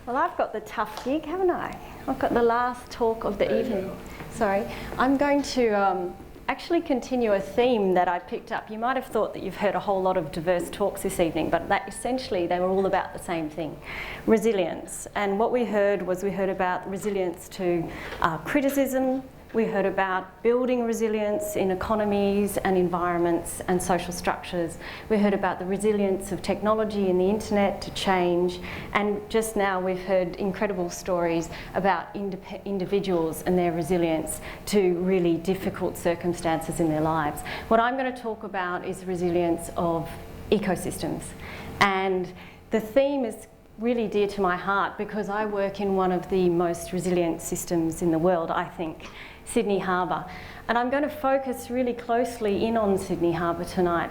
Well, I've got the tough gig, haven't I? I've got the last talk of the evening. Sorry. I'm going to actually continue a theme that I picked up. You might have thought that you've heard a whole lot of diverse talks this evening, but that essentially they were all about the same thing, resilience. And what we heard about resilience to criticism. We heard about building resilience in economies and environments and social structures. We heard about the resilience of technology and the internet to change. And just now we've heard incredible stories about individuals and their resilience to really difficult circumstances in their lives. What I'm going to talk about is resilience of ecosystems. And the theme is really dear to my heart because I work in one of the most resilient systems in the world, I think, Sydney Harbour. And I'm going to focus really closely in on Sydney Harbour tonight,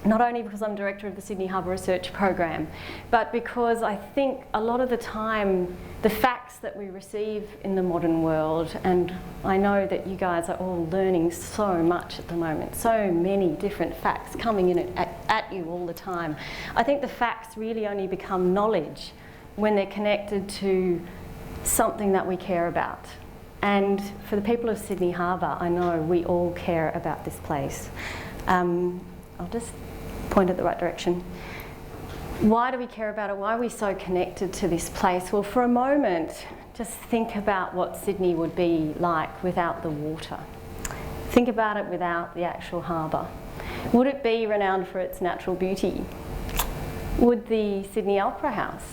not only because I'm director of the Sydney Harbour Research Program, but because I think a lot of the time the facts that we receive in the modern world, and I know that you guys are all learning so much at the moment, so many different facts coming in at you all the time. I think the facts really only become knowledge when they're connected to something that we care about. And for the people of Sydney Harbour, I know we all care about this place. I'll just point at the right direction. Why do we care about it? Why are we so connected to this place? Well, for a moment, just think about what Sydney would be like without the water. Think about it without the actual harbour. Would it be renowned for its natural beauty? Would the Sydney Opera House,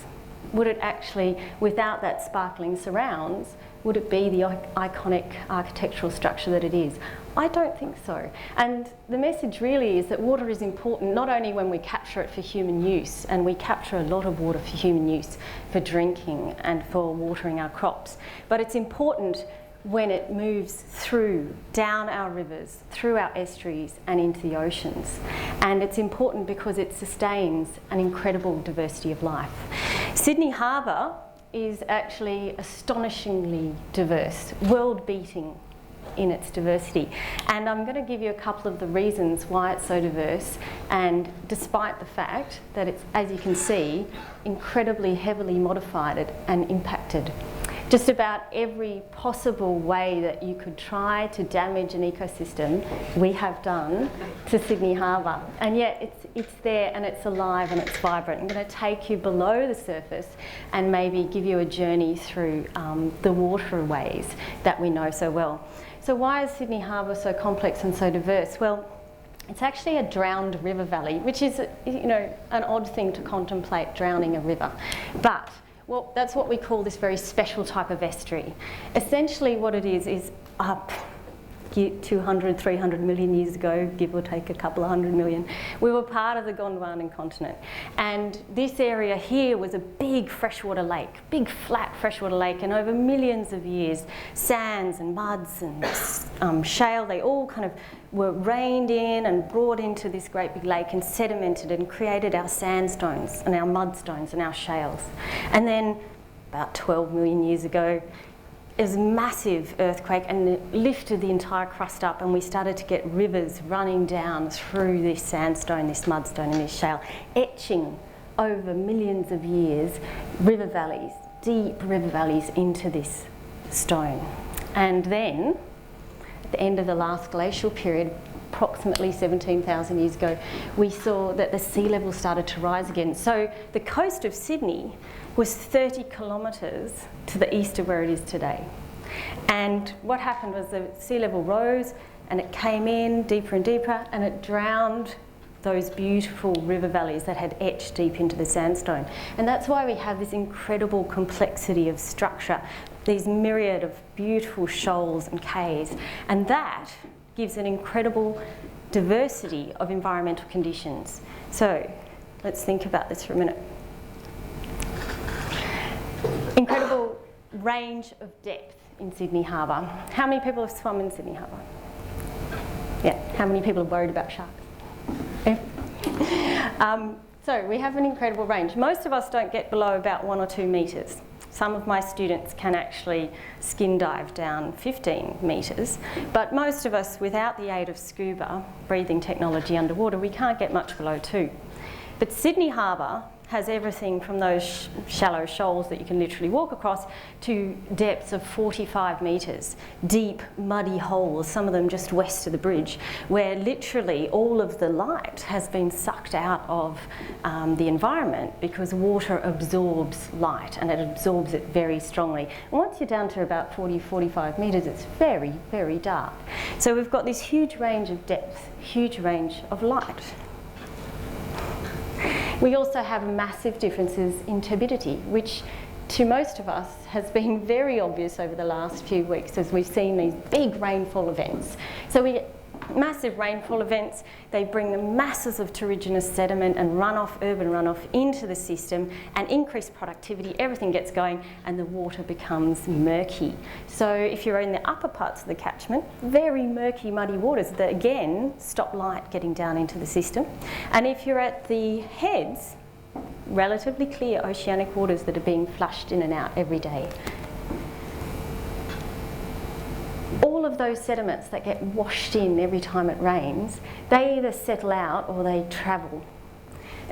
would it actually, without that sparkling surrounds, would it be the iconic architectural structure that it is? I don't think so. And the message really is that water is important not only when we capture it for human use, and we capture a lot of water for human use, for drinking and for watering our crops, but it's important when it moves through, down our rivers, through our estuaries and into the oceans. And it's important because it sustains an incredible diversity of life. Sydney Harbour is actually astonishingly diverse, world-beating in its diversity. And I'm going to give you a couple of the reasons why it's so diverse, and despite the fact that it's, as you can see, incredibly heavily modified and impacted. Just about every possible way that you could try to damage an ecosystem, we have done to Sydney Harbour. And yet it's there and it's alive and it's vibrant. I'm going to take you below the surface and maybe give you a journey through the waterways that we know so well. So why is Sydney Harbour so complex and so diverse? Well, it's actually a drowned river valley, which is, you know, an odd thing to contemplate, drowning a river. But well, that's what we call this very special type of estuary. Essentially what it is up 200, 300 million years ago, give or take a couple of 100 million, we were part of the Gondwanan continent. And this area here was a big freshwater lake, big flat freshwater lake, and over millions of years, sands and muds and shale, they all kind of were rained in and brought into this great big lake and sedimented and created our sandstones and our mudstones and our shales. And then about 12 million years ago, it was a massive earthquake and it lifted the entire crust up, and we started to get rivers running down through this sandstone, this mudstone and this shale, etching over millions of years river valleys, deep river valleys into this stone. And then at the end of the last glacial period, approximately 17,000 years ago, we saw that the sea level started to rise again. So the coast of Sydney was 30 kilometres to the east of where it is today. And what happened was the sea level rose and it came in deeper and deeper, and it drowned those beautiful river valleys that had etched deep into the sandstone. And that's why we have this incredible complexity of structure, these myriad of beautiful shoals and cays. And that gives an incredible diversity of environmental conditions. So let's think about this for a minute. Incredible range of depth in Sydney Harbour. How many people have swum in Sydney Harbour? Yeah, how many people are worried about sharks? So we have an incredible range. Most of us don't get below about 1 or 2 metres. Some of my students can actually skin dive down 15 metres, but most of us, without the aid of scuba breathing technology underwater, we can't get much below 2. But Sydney Harbour has everything from those shallow shoals that you can literally walk across to depths of 45 metres, deep muddy holes, some of them just west of the bridge, where literally all of the light has been sucked out of the environment because water absorbs light and it absorbs it very strongly. And once you're down to about 40-45 metres, it's very, very dark. So we've got this huge range of depth, huge range of light. We also have massive differences in turbidity, which to most of us has been very obvious over the last few weeks as we've seen these big rainfall events. So we get massive rainfall events, they bring the masses of terrigenous sediment and runoff, urban runoff into the system and increase productivity, everything gets going and the water becomes murky. So if you're in the upper parts of the catchment, very murky, muddy waters that again stop light getting down into the system. And if you're at the heads, relatively clear oceanic waters that are being flushed in and out every day. All of those sediments that get washed in every time it rains, they either settle out or they travel.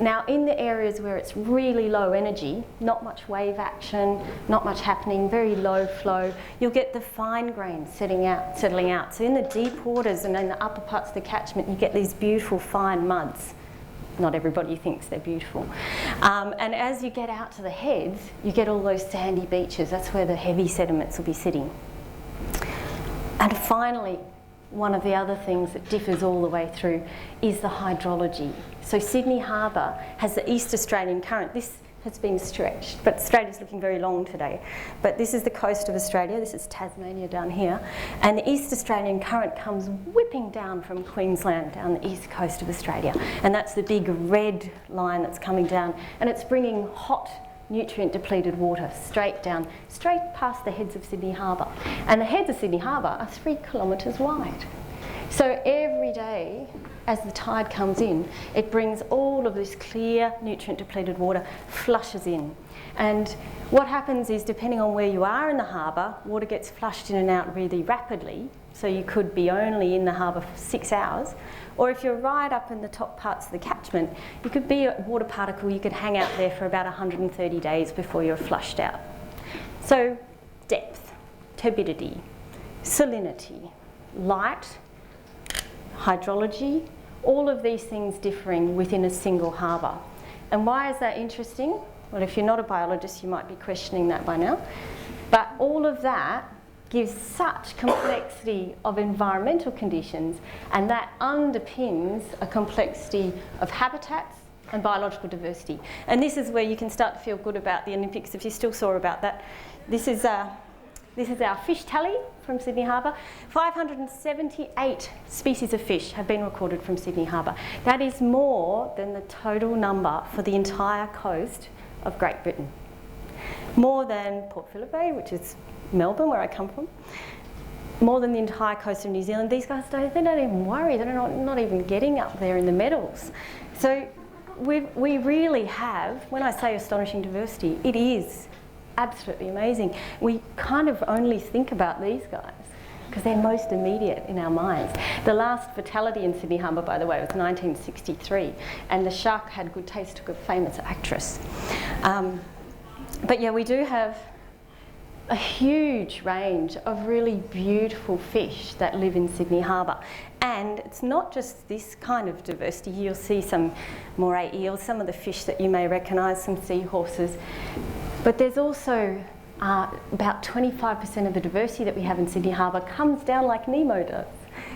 Now in the areas where it's really low energy, not much wave action, not much happening, very low flow, you'll get the fine grains settling out. So in the deep waters and in the upper parts of the catchment, you get these beautiful fine muds. Not everybody thinks they're beautiful. And as you get out to the heads, you get all those sandy beaches. That's where the heavy sediments will be sitting. And finally, one of the other things that differs all the way through is the hydrology. So Sydney Harbour has the East Australian current. This has been stretched, but Australia's looking very long today. But this is the coast of Australia, this is Tasmania down here, and the East Australian current comes whipping down from Queensland down the east coast of Australia. And that's the big red line that's coming down, and it's bringing hot, nutrient depleted water straight down, straight past the heads of Sydney Harbour. And the heads of Sydney Harbour are 3 kilometres wide. So every day as the tide comes in, it brings all of this clear nutrient depleted water, flushes in. And what happens is, depending on where you are in the harbour, water gets flushed in and out really rapidly. So you could be only in the harbour for 6 hours. Or if you're right up in the top parts of the catchment, you could be a water particle, you could hang out there for about 130 days before you're flushed out. So depth, turbidity, salinity, light, hydrology, all of these things differing within a single harbour. And why is that interesting? Well, if you're not a biologist, you might be questioning that by now. But all of that gives such complexity of environmental conditions, and that underpins a complexity of habitats and biological diversity. And this is where you can start to feel good about the Olympics, if you still saw about that. This is our fish tally from Sydney Harbour. 578 species of fish have been recorded from Sydney Harbour. That is more than the total number for the entire coast of Great Britain. More than Port Phillip Bay, which is Melbourne, where I come from. More than the entire coast of New Zealand. These guys they don't even worry, they're not even getting up there in the medals. So we really have, when I say astonishing diversity, it is absolutely amazing. We kind of only think about these guys because they're most immediate in our minds. The last fatality in Sydney Harbour, by the way, was 1963, and the shark had good taste, took a famous actress. But yeah, we do have a huge range of really beautiful fish that live in Sydney Harbour. And it's not just this kind of diversity. You'll see some moray eels, some of the fish that you may recognise, some seahorses. But there's also about 25% of the diversity that we have in Sydney Harbour comes down like Nemo does.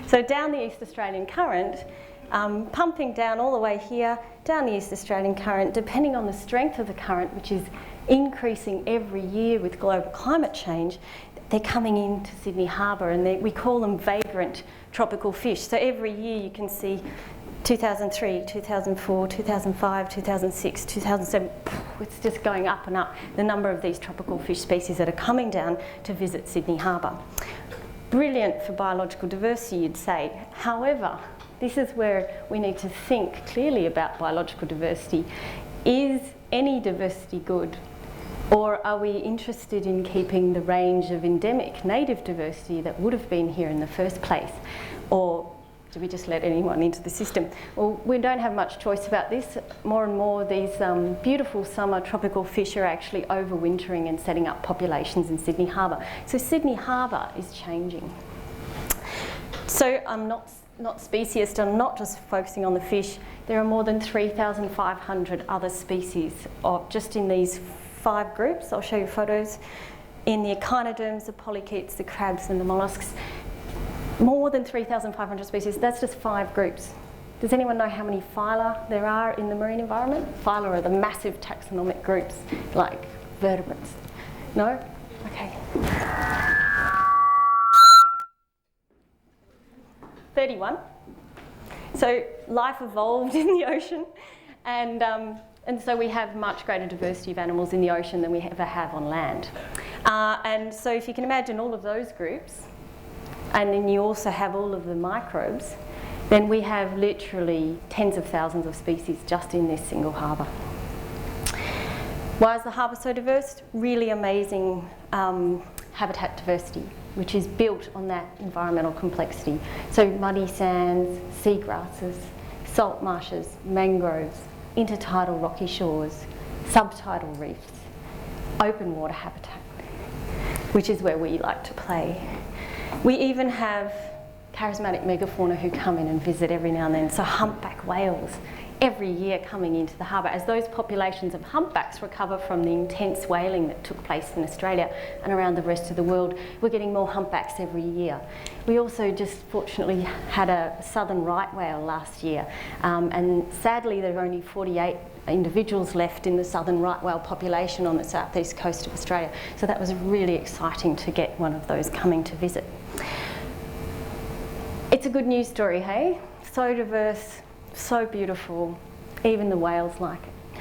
So down the East Australian current, pumping down all the way here, down the East Australian current, depending on the strength of the current, which is increasing every year with global climate change, they're coming into Sydney Harbour, and we call them vagrant tropical fish. So every year you can see 2003, 2004, 2005, 2006, 2007, it's just going up and up, the number of these tropical fish species that are coming down to visit Sydney Harbour. Brilliant for biological diversity, you'd say. However, this is where we need to think clearly about biological diversity. Is any diversity good? Or are we interested in keeping the range of endemic native diversity that would have been here in the first place? Or do we just let anyone into the system? Well, we don't have much choice about this. More and more these beautiful summer tropical fish are actually overwintering and setting up populations in Sydney Harbour. So Sydney Harbour is changing. So I'm not speciesist, I'm not just focusing on the fish. There are more than 3,500 other species just in these 5 groups. I'll show you photos. In the echinoderms, the polychaetes, the crabs and the mollusks. More than 3,500 species, that's just 5 groups. Does anyone know how many phyla there are in the marine environment? Phyla are the massive taxonomic groups, like vertebrates. No? Okay. 31. So life evolved in the ocean, and so we have much greater diversity of animals in the ocean than we ever have on land. And so if you can imagine all of those groups, and then you also have all of the microbes, then we have literally tens of thousands of species just in this single harbour. Why is the harbour so diverse? Really amazing habitat diversity, which is built on that environmental complexity. So muddy sands, seagrasses, salt marshes, mangroves, intertidal rocky shores, subtidal reefs, open water habitat, which is where we like to play. We even have charismatic megafauna who come in and visit every now and then. So humpback whales every year coming into the harbour. As those populations of humpbacks recover from the intense whaling that took place in Australia and around the rest of the world, we're getting more humpbacks every year. We also just fortunately had a southern right whale last year, and sadly there are only 48 individuals left in the southern right whale population on the southeast coast of Australia. So that was really exciting to get one of those coming to visit. It's a good news story, hey? So diverse, so beautiful, even the whales like it.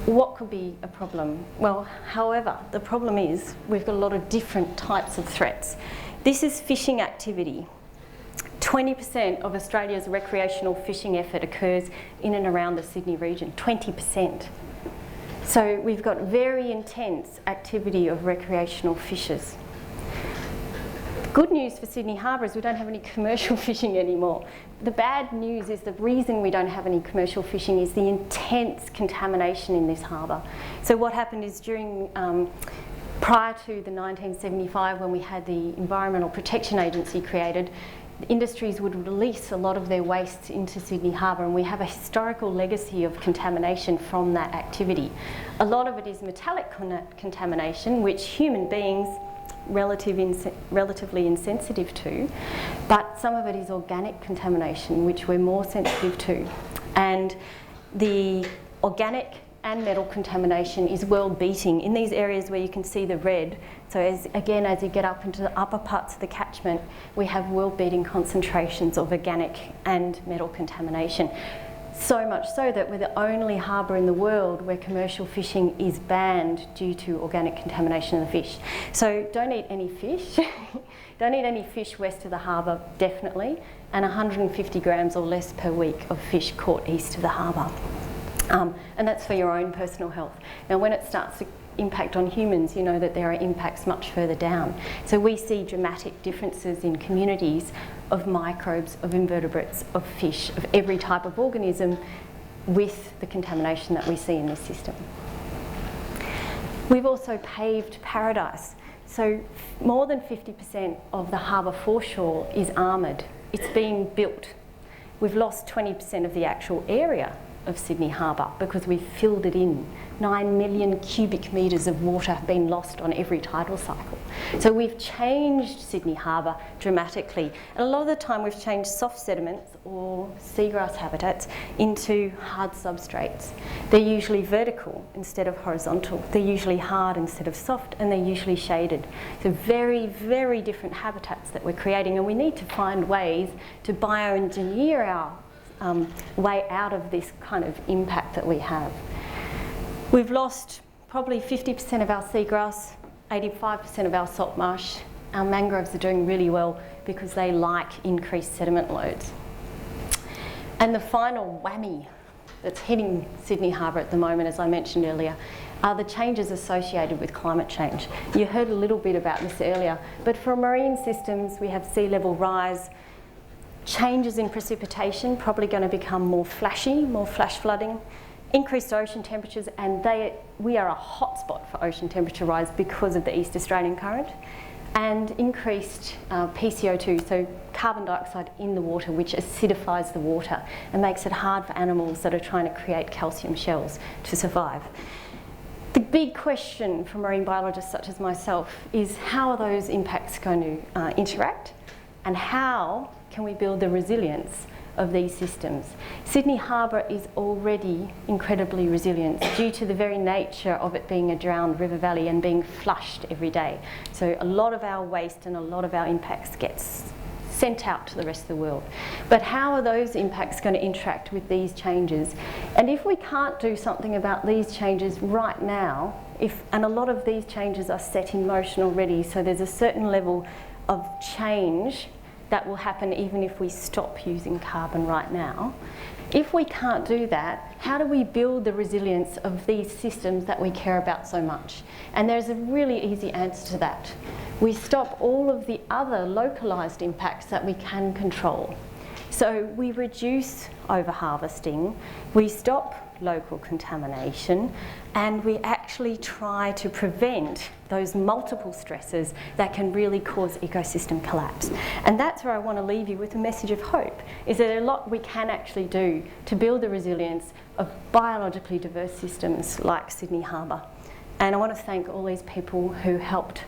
What could be a problem? Well, however, the problem is we've got a lot of different types of threats. This is fishing activity. 20% of Australia's recreational fishing effort occurs in and around the Sydney region, 20%. So we've got very intense activity of recreational fishers. Good news for Sydney Harbour is we don't have any commercial fishing anymore. The bad news is the reason we don't have any commercial fishing is the intense contamination in this harbour. So what happened is during prior to the 1975, when we had the Environmental Protection Agency created, industries would release a lot of their waste into Sydney Harbour, and we have a historical legacy of contamination from that activity. A lot of it is metallic contamination, which human beings relatively insensitive to, but some of it is organic contamination, which we're more sensitive to. And the organic and metal contamination is world beating in these areas where you can see the red. So as you get up into the upper parts of the catchment, we have world beating concentrations of organic and metal contamination. So much so that we're the only harbour in the world where commercial fishing is banned due to organic contamination of the fish. So don't eat any fish. Don't eat any fish west of the harbour, definitely, and 150 grams or less per week of fish caught east of the harbour. And that's for your own personal health. Now when it starts to impact on humans, you know that there are impacts much further down. So we see dramatic differences in communities of microbes, of invertebrates, of fish, of every type of organism with the contamination that we see in this system. We've also paved paradise. So more than 50% of the harbour foreshore is armoured. It's being built. We've lost 20% of the actual area of Sydney Harbour because we've filled it in. 9 million cubic metres of water have been lost on every tidal cycle. So we've changed Sydney Harbour dramatically. And a lot of the time we've changed soft sediments or seagrass habitats into hard substrates. They're usually vertical instead of horizontal. They're usually hard instead of soft, and they're usually shaded. So very, very different habitats that we're creating, and we need to find ways to bioengineer our way out of this kind of impact that we have. We've lost probably 50% of our seagrass, 85% of our salt marsh. Our mangroves are doing really well because they like increased sediment loads. And the final whammy that's hitting Sydney Harbour at the moment, as I mentioned earlier, are the changes associated with climate change. You heard a little bit about this earlier, but for marine systems we have sea level rise, Changes in precipitation, probably going to become more flashy, more flash flooding. Increased ocean temperatures, and we are a hotspot for ocean temperature rise because of the East Australian current. And increased PCO2, so carbon dioxide in the water, which acidifies the water and makes it hard for animals that are trying to create calcium shells to survive. The big question for marine biologists such as myself is how are those impacts going to interact, and how can we build the resilience of these systems? Sydney Harbour is already incredibly resilient due to the very nature of it being a drowned river valley and being flushed every day. So a lot of our waste and a lot of our impacts gets sent out to the rest of the world. But how are those impacts going to interact with these changes? And if we can't do something about these changes right now, and a lot of these changes are set in motion already, so there's a certain level of change that will happen even if we stop using carbon right now. If we can't do that, how do we build the resilience of these systems that we care about so much? And there's a really easy answer to that. We stop all of the other localised impacts that we can control. So we reduce over-harvesting, we stop local contamination, and we actually try to prevent those multiple stresses that can really cause ecosystem collapse. And that's where I want to leave you with a message of hope, is there a lot we can actually do to build the resilience of biologically diverse systems like Sydney Harbour. And I want to thank all these people who helped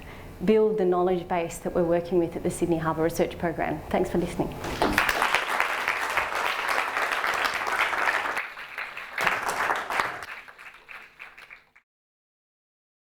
build the knowledge base that we're working with at the Sydney Harbour Research Program. Thanks for listening.